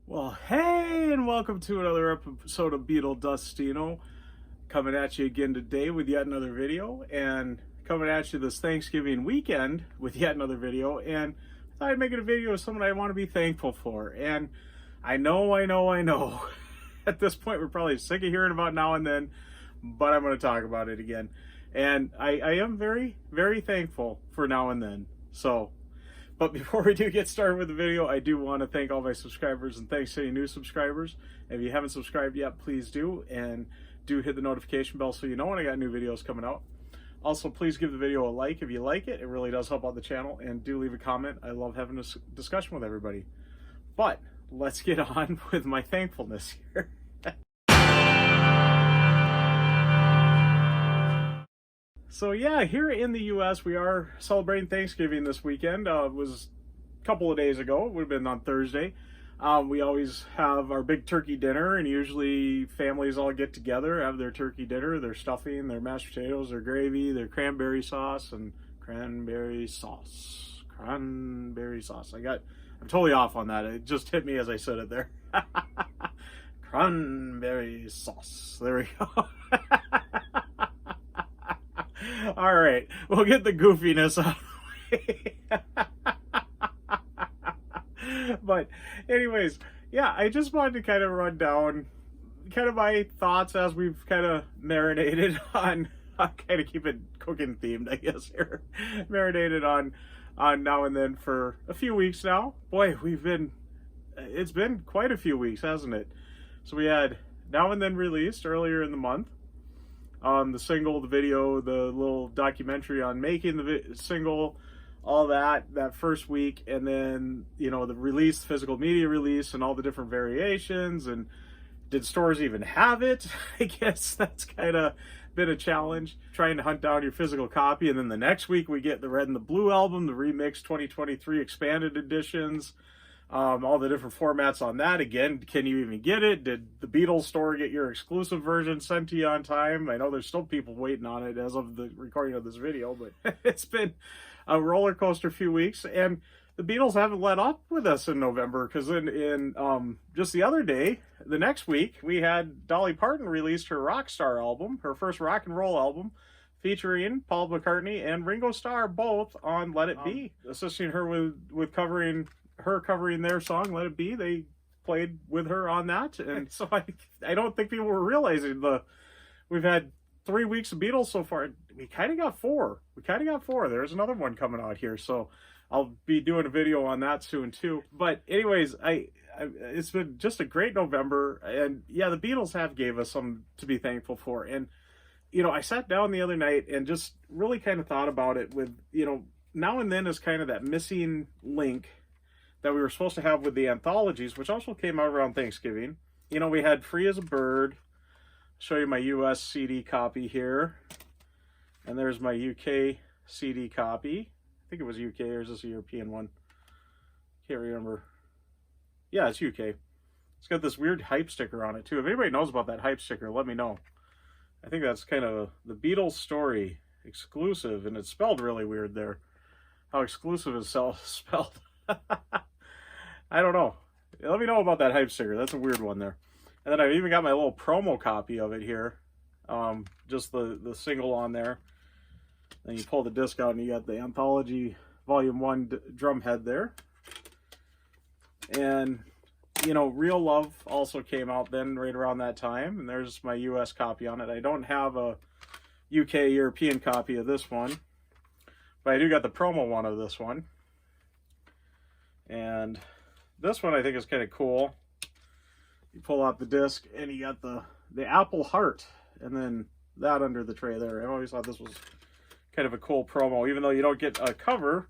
Well, hey, and welcome to another episode of Beatle Dustino. Coming at you again today with yet another video, and coming at you this Thanksgiving weekend with yet another video. And I thought I'd make a video of something I want to be thankful for. And I know. At this point, we're probably sick of hearing about now and then, but I'm going to talk about it again. And I am very, very thankful for now and then. But before we do get started with the video, I do want to thank all my subscribers and thanks to any new subscribers. If you haven't subscribed yet, please do, and do hit the notification bell so you know when I got new videos coming out. Also, please give the video a like if you like it. It really does help out the channel, and do leave a comment. I love having this discussion with everybody. But let's get on with my thankfulness here. So yeah, here in the U.S., we are celebrating Thanksgiving this weekend. It was a couple of days ago. It would have been on Thursday. We always have our big turkey dinner, and usually families all get together, have their turkey dinner, their stuffing, their mashed potatoes, their gravy, their cranberry sauce. I'm totally off on that. It just hit me as I said it there. Cranberry sauce. There we go. All right, we'll get the goofiness out of the way. But anyways, yeah, I just wanted to kind of run down kind of my thoughts as we've kind of marinated on kind of keep it cooking themed, I guess, here. Marinated on now and then for a few weeks now. Boy, it's been quite a few weeks, hasn't it? So we had Now and Then released earlier in the month. The single, the video, the little documentary on making the single, all that first week, and then, you know, the release, physical media release, and all the different variations. And did stores even have it? I guess that's kind of been a challenge, trying to hunt down your physical copy. And then the next week we get the Red and the Blue album, the Remix 2023 expanded editions. All the different formats on that. Again, can you even get it? Did the Beatles store get your exclusive version sent to you on time? I know there's still people waiting on it as of the recording of this video, but it's been a roller coaster few weeks, and the Beatles haven't let up with us in November, because in just the other day, the next week, we had Dolly Parton released her Rockstar album, her first rock and roll album, featuring Paul McCartney and Ringo Starr, both on Let It Be, assisting her with covering their song Let It Be. They played with her on that, and so I don't think people were realizing we've had 3 weeks of Beatles so far. We kind of got four. There's another one coming out here, so I'll be doing a video on that soon too. But anyways, it's been just a great November, and yeah, the Beatles have gave us some to be thankful for. And you know, I sat down the other night and just really kind of thought about it with, you know, Now and Then is kind of that missing link that we were supposed to have with the anthologies, which also came out around Thanksgiving. You know, we had Free as a Bird. Show you my US CD copy here. And there's my UK CD copy. I think it was UK, or is this a European one? Can't remember. Yeah, it's UK. It's got this weird hype sticker on it too. If anybody knows about that hype sticker, let me know. I think that's kind of the Beatles story exclusive, and it's spelled really weird there. How exclusive is spelled. I don't know. Let me know about that hype sticker. That's a weird one there. And then I've even got my little promo copy of it here. Just the single on there. Then you pull the disc out and you got the Anthology Volume 1 drum head there. And, you know, Real Love also came out then right around that time. And there's my US copy on it. I don't have a UK European copy of this one, but I do got the promo one of this one. And this one I think is kind of cool. You pull out the disc and you got the apple heart, and then that under the tray there. I always thought this was kind of a cool promo, even though you don't get a cover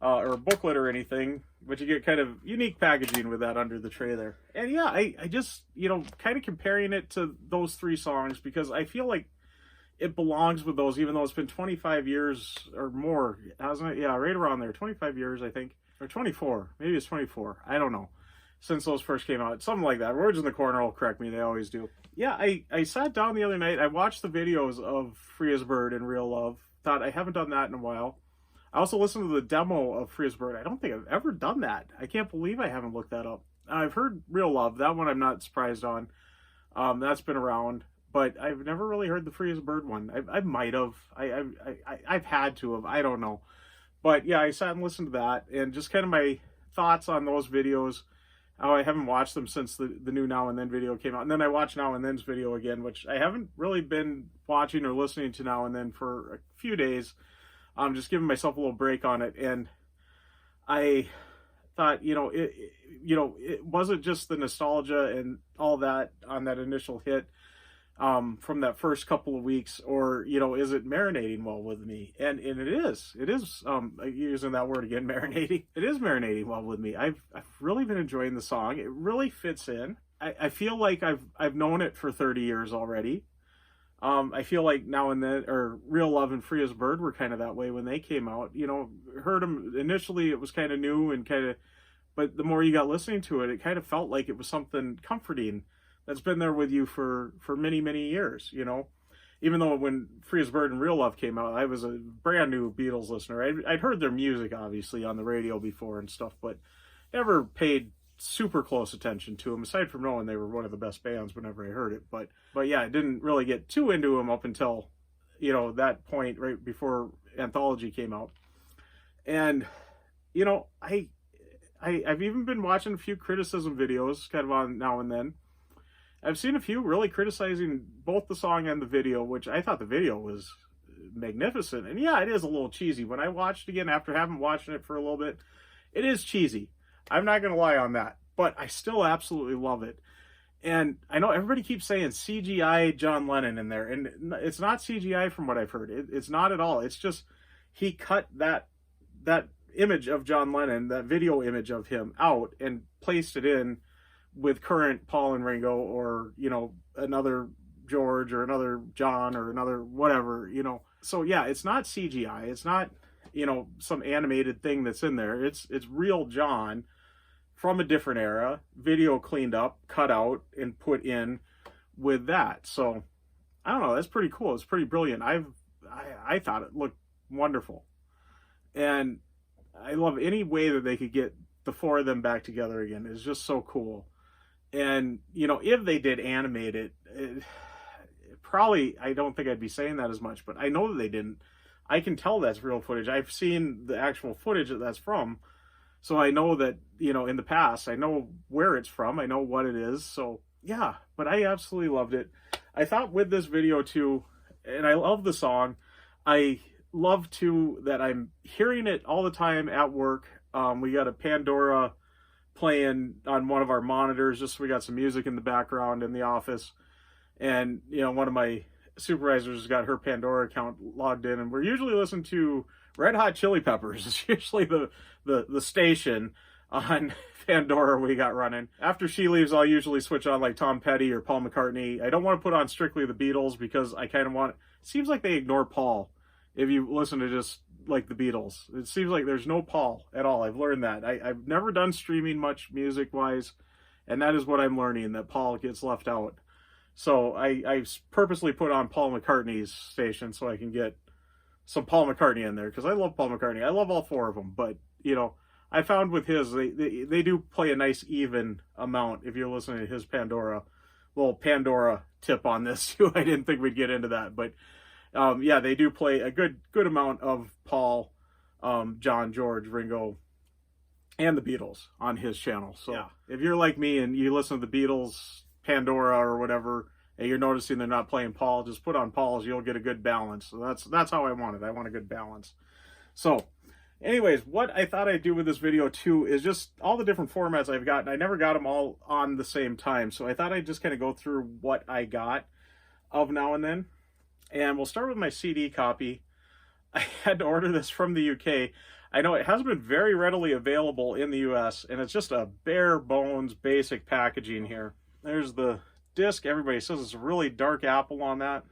or a booklet or anything, but you get kind of unique packaging with that under the tray there. And yeah, I just, you know, kind of comparing it to those three songs, because I feel like it belongs with those, even though it's been 25 years or more, hasn't it? Yeah, right around there, 25 years, I think. Or 24, maybe it's 24, I don't know, since those first came out, something like that. Words in the corner will correct me, they always do. Yeah, I sat down the other night, I watched the videos of Free as a Bird and Real Love, thought I haven't done that in a while. I also listened to the demo of Free as a Bird. I don't think I've ever done that. I can't believe I haven't looked that up. I've heard Real Love. That one I'm not surprised on. That's been around, but I've never really heard the Free as a Bird one. I might have. I've had to have. I don't know. But yeah, I sat and listened to that, and just kind of my thoughts on those videos. Oh, I haven't watched them since the new Now and Then video came out. And then I watched Now and Then's video again, which I haven't really been watching or listening to Now and Then for a few days. I'm just giving myself a little break on it. And I thought, it wasn't just the nostalgia and all that on that initial hit from that first couple of weeks, or, is it marinating well with me? And it is using that word again, marinating. It is marinating well with me. I've really been enjoying the song. It really fits in. I feel like I've known it for 30 years already. I feel like Now and Then, or Real Love and Free as a Bird were kind of that way when they came out. Heard them initially, it was kind of new and but the more you got listening to it, it kind of felt like it was something comforting that's been there with you for many, many years, Even though when Free as a Bird and Real Love came out, I was a brand new Beatles listener. I'd heard their music, obviously, on the radio before and stuff, but never paid super close attention to them, aside from knowing they were one of the best bands whenever I heard it. But yeah, I didn't really get too into them up until, that point right before Anthology came out. And, I've even been watching a few criticism videos kind of on Now and Then. I've seen a few really criticizing both the song and the video, which I thought the video was magnificent. And yeah, it is a little cheesy. When I watched it again after having watched it for a little bit, it is cheesy. I'm not going to lie on that, but I still absolutely love it. And I know everybody keeps saying CGI John Lennon in there, and it's not CGI from what I've heard. It's not at all. It's just he cut that image of John Lennon, that video image of him, out and placed it in with current Paul and Ringo, or, another George or another John or another whatever, So yeah, it's not CGI. It's not, some animated thing that's in there. It's real John from a different era, video cleaned up, cut out, and put in with that. So I don't know. That's pretty cool. It's pretty brilliant. I thought it looked wonderful. And I love any way that they could get the four of them back together again. It's just so cool. And, if they did animate it, probably, I don't think I'd be saying that as much, but I know that they didn't. I can tell that's real footage. I've seen the actual footage that that's from. So I know that, in the past, I know where it's from. I know what it is. So yeah, but I absolutely loved it. I thought with this video too, and I love the song. I love too that I'm hearing it all the time at work. We got a Pandora playing on one of our monitors, just so we got some music in the background in the office. And, one of my supervisors got her Pandora account logged in, and we're usually listening to Red Hot Chili Peppers. It's usually the station on Pandora we got running. After she leaves, I'll usually switch on like Tom Petty or Paul McCartney. I don't want to put on strictly the Beatles because I kind of it seems like they ignore Paul if you listen to just like the Beatles. It seems like there's no Paul at all. I've learned that. I've never done streaming much music-wise, and that is what I'm learning, that Paul gets left out. So I purposely put on Paul McCartney's station so I can get some Paul McCartney in there, because I love Paul McCartney. I love all four of them, but, I found with his, they do play a nice even amount if you're listening to his Pandora. Little Pandora tip on this, too. I didn't think we'd get into that, but yeah, they do play a good amount of Paul, John, George, Ringo, and the Beatles on his channel. So yeah, if you're like me and you listen to the Beatles, Pandora or whatever, and you're noticing they're not playing Paul, just put on Paul's. You'll get a good balance. So that's how I want it. I want a good balance. So anyways, what I thought I'd do with this video too is just all the different formats I've got. And I never got them all on the same time. So I thought I'd just kind of go through what I got of Now and Then. And we'll start with my CD copy. I had to order this from the UK. I know it hasn't been very readily available in the US, and it's just a bare bones basic packaging here. There's the disc. Everybody says it's a really dark apple on that.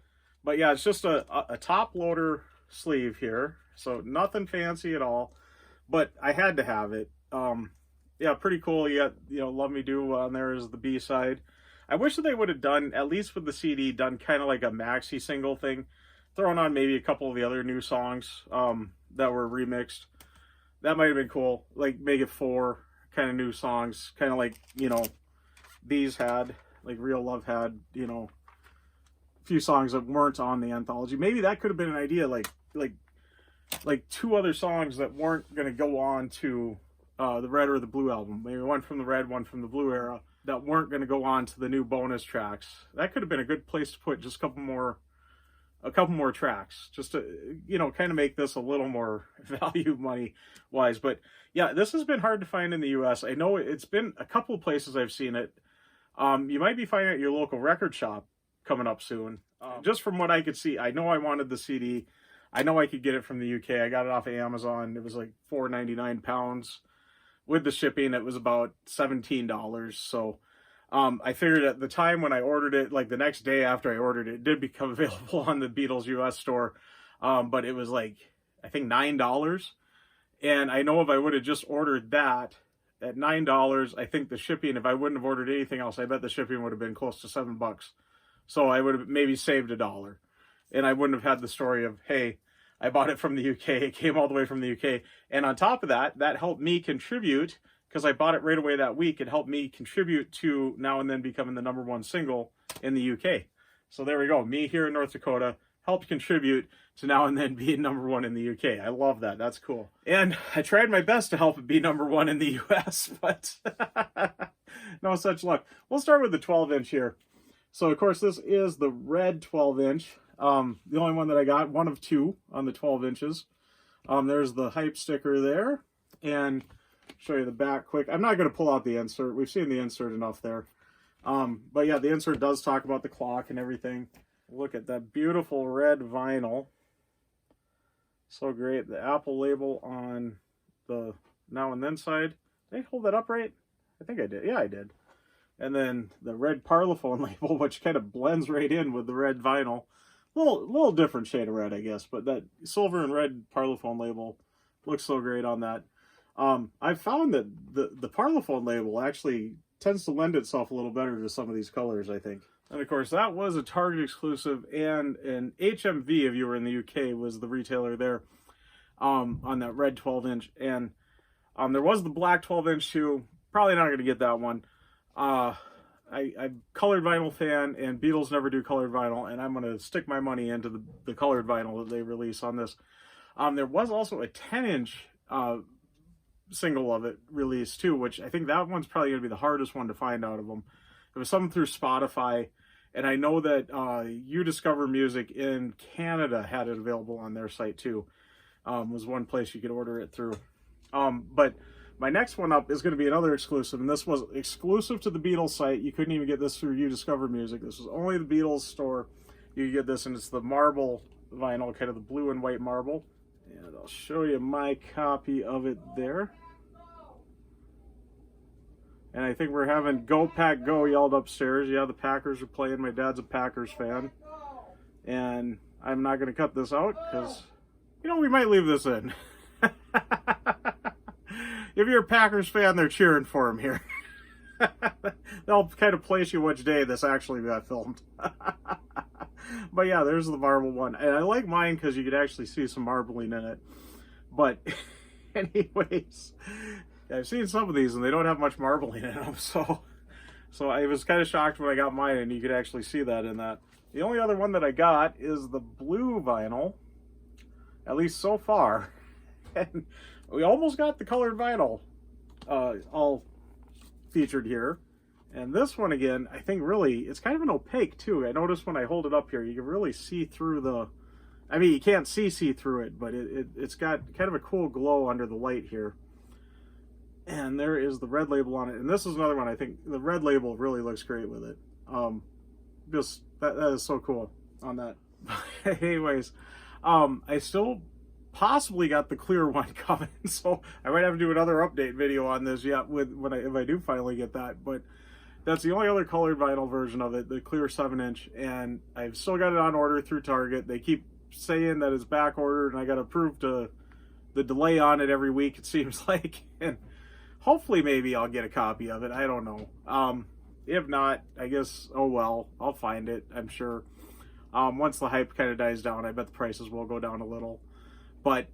But yeah, it's just a top loader sleeve here. So nothing fancy at all. But I had to have it. Yeah, pretty cool. You got, Love Me Do on there is the B-side. I wish that they would have done, at least with the CD, done kind of like a maxi single thing. Throwing on maybe a couple of the other new songs that were remixed. That might have been cool. Like make it 4, kind of new songs, kind of like, you know, these had, like Real Love had, you know, a few songs that weren't on the anthology. Maybe that could have been an idea, like 2 other songs that weren't going to go on to the Red or the Blue album. Maybe one from the Red, one from the Blue era, that weren't going to go on to the new bonus tracks. That could have been a good place to put just a couple more tracks, just to, you know, kind of make this a little more value money wise. But yeah, this has been hard to find in the US. I know it's been a couple of places I've seen it. You might be finding it at your local record shop coming up soon. Just from what I could see, I know I wanted the CD. I know I could get it from the UK. I got it off of Amazon. It was like £4.99. With the shipping, it was about $17. So I figured at the time when I ordered it, like the next day after I ordered it, it did become available on the Beatles US store. But it was like, I think $9. And I know if I would have just ordered that at $9, I think the shipping, if I wouldn't have ordered anything else, I bet the shipping would have been close to $7. So I would have maybe saved $1. And I wouldn't have had the story of, hey, I bought it from the UK. It came all the way from the UK. And on top of that, that helped me contribute, because I bought it right away that week. It helped me contribute to Now and Then becoming the #1 single in the UK. So there we go. Me here in North Dakota helped contribute to Now and Then being #1 in the UK. I love that. That's cool. And I tried my best to help it be #1 in the US, but no such luck. We'll start with the 12-inch here. So, of course, this is the red 12-inch. The only one that I got, one of 2 on the 12 inches. There's the hype sticker there, and show you the back quick. I'm not going to pull out the insert. We've seen the insert enough there. But yeah, the insert does talk about the clock and everything. Look at that beautiful red vinyl. So great. The Apple label on the Now and Then side. Did I hold that up right? I think I did. Yeah, I did. And then the red Parlophone label, which kind of blends right in with the red vinyl. Little different shade of red, I guess, but that silver and red Parlophone label looks so great on that. I've found that the Parlophone label actually tends to lend itself a little better to some of these colors, I think. And of course, that was a Target exclusive, and an HMV, if you were in the UK, was the retailer there on that red 12-inch. And there was the black 12-inch too. Probably not going to get that one. I'm colored vinyl fan, and Beatles never do colored vinyl, and I'm going to stick my money into the colored vinyl that they release on this. There was also a 10-inch single of it released too, which I think that one's probably going to be the hardest one to find out of them. It was something through Spotify, and I know that You Discover Music in Canada had it available on their site too. Was one place you could order it through. But my next one up is going to be another exclusive, and this was exclusive to the Beatles site. You couldn't even get this through You Discover Music. This was only the Beatles store. You could get this, and it's the marble vinyl, kind of the blue and white marble. And I'll show you my copy of it there. And I think we're having Go Pack Go yelled upstairs. Yeah, the Packers are playing. My dad's a Packers fan. And I'm not going to cut this out because, you know, we might leave this in. If you're a Packers fan, they're cheering for him here. They'll kind of place you which day this actually got filmed. But yeah, there's the marble one. And I like mine because you could actually see some marbling in it. But anyways, I've seen some of these and they don't have much marbling in them. So I was kind of shocked when I got mine and you could actually see that in that. The only other one that I got is the blue vinyl, at least so far. And we almost got the colored vinyl all featured here. And this one, again, I think really, it's kind of an opaque too. I noticed when I hold it up here, you can really see through the, I mean, you can't see through it, but it's got kind of a cool glow under the light here. And there is the red label on it. And this is another one, I think the red label really looks great with it. Just, that is so cool on that. Anyways, I still possibly got the clear one coming, so I might have to do another update video on this yet if I do finally get that. But that's the only other colored vinyl version of it, the clear 7-inch, and I've still got it on order through Target. They keep saying that it's back ordered, and I got to prove the delay on it every week, it seems like, and hopefully maybe I'll get a copy of it. I don't know. If not, I guess, oh well, I'll find it, I'm sure. Once the hype kind of dies down, I bet the prices will go down a little. But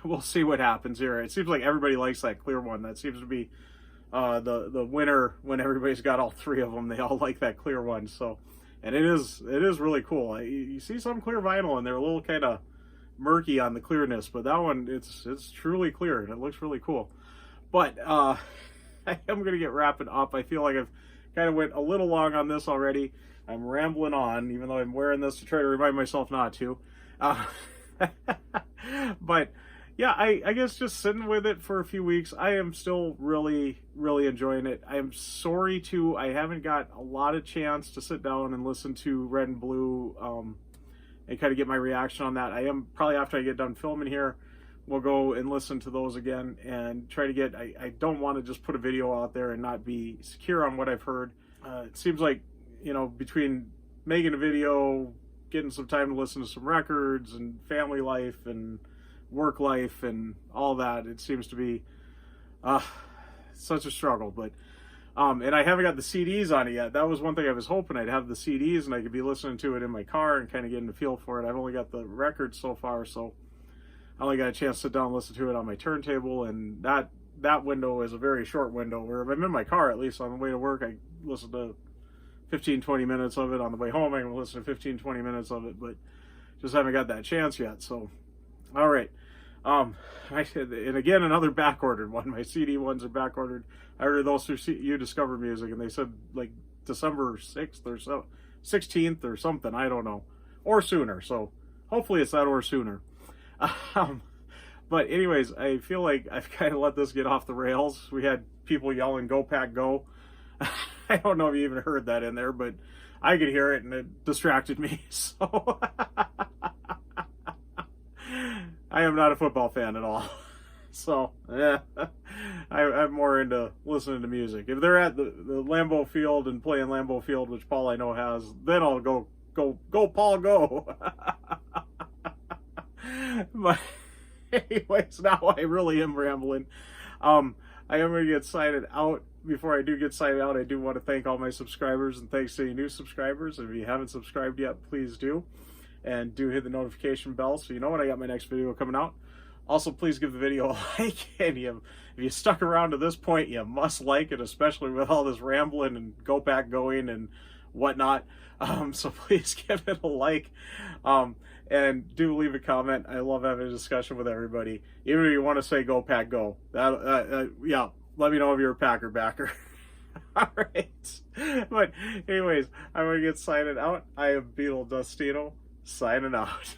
we'll see what happens here. It seems like everybody likes that clear one. That seems to be the winner when everybody's got all three of them. They all like that clear one. So, and it is really cool. You see some clear vinyl and they're a little kind of murky on the clearness, but that one it's truly clear and it looks really cool. But I am gonna get wrapping up. I feel like I've kind of went a little long on this already. I'm rambling on, even though I'm wearing this to try to remind myself not to. But yeah, I guess just sitting with it for a few weeks, I am still really, really enjoying it. I am sorry too, I haven't got a lot of chance to sit down and listen to Red and Blue and kind of get my reaction on that. I am probably, after I get done filming here, we'll go and listen to those again and try to get, I don't want to just put a video out there and not be secure on what I've heard. It seems like, you know, between making a video, getting some time to listen to some records and family life and work life and all that, it seems to be such a struggle. But and I haven't got the CDs on it yet. That was one thing I was hoping I'd have the CDs and I could be listening to it in my car and kind of getting the feel for it. I've only got the records so far, so I only got a chance to sit down and listen to it on my turntable, and that window is a very short window. Where if I'm in my car, at least on the way to work, I listen to 15-20 minutes of it. On the way home, I can listen to 15-20 minutes of it, but just haven't got that chance yet. So, all right. And again, another back-ordered one. My CD ones are back-ordered. I ordered those through You Discover Music, and they said like December 6th or so, 16th or something. I don't know, or sooner. So hopefully it's that or sooner. But anyways, I feel like I've kind of let this get off the rails. We had people yelling, "Go Pack, go!" I don't know if you even heard that in there, but I could hear it and it distracted me. So I am not a football fan at all. So yeah, I'm more into listening to music. If they're at the Lambeau Field and playing Lambeau Field, which Paul I know has, then I'll go Paul, go. But anyways, now I really am rambling. I am going to get signed out. Before I do get signed out, I do want to thank all my subscribers, and thanks to any new subscribers. If you haven't subscribed yet, please do. And do hit the notification bell so you know when I got my next video coming out. Also, please give the video a like. And if you stuck around to this point, you must like it, especially with all this rambling and go back going and whatnot. So please give it a like. And do leave a comment. I love having a discussion with everybody. Even if you want to say "Go Pack, go," yeah, let me know if you're a Packer backer. All right. But anyways, I'm gonna get signing out. I am Beatles Dustino signing out.